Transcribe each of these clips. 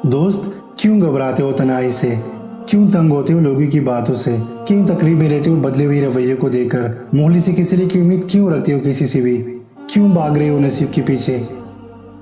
दोस्त, क्यों घबराते हो तन्हाई से? क्यों तंग होते हो लोगों की बातों से? क्यों तकलीफ में रहते हो बदले हुए रवैये को देखकर? मोहल्ले से किसी की उम्मीद क्यों रखते हो किसी से भी? क्यों भाग रहे हो नसीब के पीछे?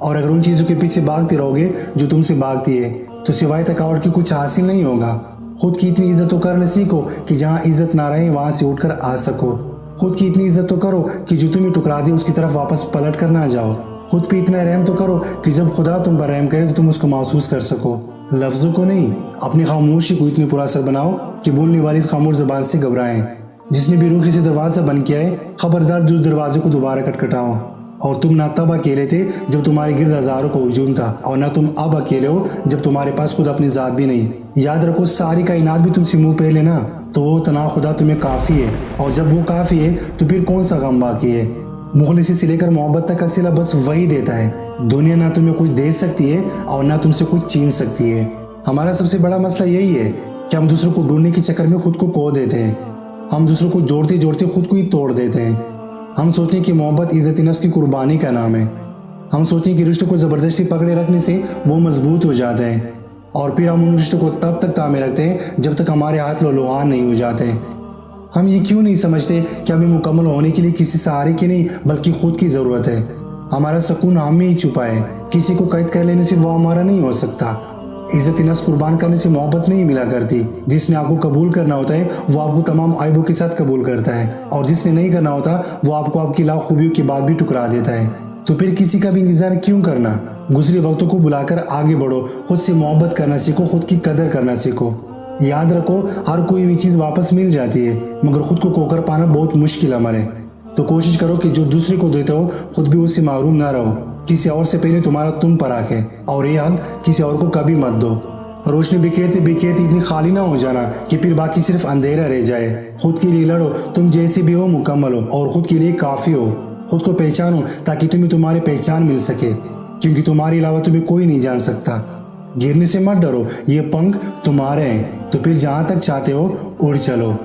और अगर उन चीज़ों के पीछे भागते रहोगे जो तुमसे भागती है, तो सिवाय थकावट की कुछ हासिल नहीं होगा। खुद की इतनी इज्जत तो करना सीखो कि जहाँ इज्जत ना रहे वहाँ से उठकर आ सको। खुद की इतनी इज्जत तो करो कि जो तुम्हें टुकरा दे उसकी तरफ वापस पलट कर ना जाओ। खुद पे इतना रहम तो करो कि जब खुदा तुम पर रहम करे तो तुम उसको महसूस कर सको। लफ्ज़ों को नहीं, अपनी खामोशी को इतनी पुरअसर बनाओ कि बोलने वाली इस खामोश ज़बान से घबराएं। जिसने भी रूखी से दरवाज़ा बंद किया है, खबरदार जो उस दरवाजे को दोबारा खटखटाओ। और तुम ना तब अकेले थे जब तुम्हारे गिर्द हज़ारों का हुजूम था, और ना तुम अब अकेले हो जब तुम्हारे पास खुद अपनी ज़ात भी नहीं। याद रखो, सारी कायनात भी तुमसे मुंह फेर लेना तो वो तना खुदा तुम्हें काफ़ी है, और जब वो काफ़ी है तो फिर कौन सा गम बाकी है। मुखलिसी से लेकर मोहब्बत तक का सिला बस वही देता है। दुनिया ना तुम्हें कुछ दे सकती है और ना तुमसे कुछ छीन सकती है। हमारा सबसे बड़ा मसला यही है कि हम दूसरों को ढूंढने के चक्कर में खुद को खो देते हैं। हम दूसरों को जोड़ते जोड़ते खुद को ही तोड़ देते हैं। हम सोचते हैं कि मोहब्बत इज़्ज़त नफ्स की कुर्बानी का नाम है। हम सोचते हैं कि रिश्तों को ज़बरदस्ती पकड़े रखने से वो मजबूत हो जाते हैं, और फिर हम उन रिश्तों को तब तक तामे रखते हैं जब तक हमारे हाथ लौहान नहीं हो जाते। हम ये क्यों नहीं समझते कि हमें मुकम्मल होने के लिए किसी सहारे की नहीं बल्कि खुद की ज़रूरत है। हमारा सुकून हम में ही छुपा है। किसी को कैद कर लेने से वो हमारा नहीं हो सकता। इज़्ज़त नफ्स कुर्बान करने से मोहब्बत नहीं मिला करती। जिसने आपको कबूल करना होता है वो आपको तमाम आयबों के साथ कबूल करता है, और जिसने नहीं करना होता वो आपको आपकी लाख खूबियों के बाद भी टुकरा देता है। तो फिर किसी का भी इंतजार क्यों करना? गुजरे वक्तों को बुलाकर आगे बढ़ो। खुद से मोहब्बत करना सीखो, खुद की कदर करना सीखो। याद रखो, हर कोई भी चीज़ वापस मिल जाती है, मगर खुद को खोकर पाना बहुत मुश्किल अमर है। तो कोशिश करो कि जो दूसरे को देते हो खुद भी उससे महरूम ना रहो। किसी और से पहले तुम्हारा तुम पर आके, और ये हक किसी और को कभी मत दो। रोशनी बिखेरते बिखेरते इतनी खाली ना हो जाना कि फिर बाकी सिर्फ अंधेरा रह जाए। खुद के लिए लड़ो, तुम जैसे भी हो मुकम्मल हो और खुद के लिए काफ़ी हो। खुद को पहचानो ताकि तुम्हें तुम्हारी पहचान मिल सके, क्योंकि तुम्हारे अलावा तुम्हें कोई नहीं जान सकता। गिरने से मत डरो, ये पंख तुम्हारे हैं, तो फिर जहाँ तक चाहते हो उड़ चलो।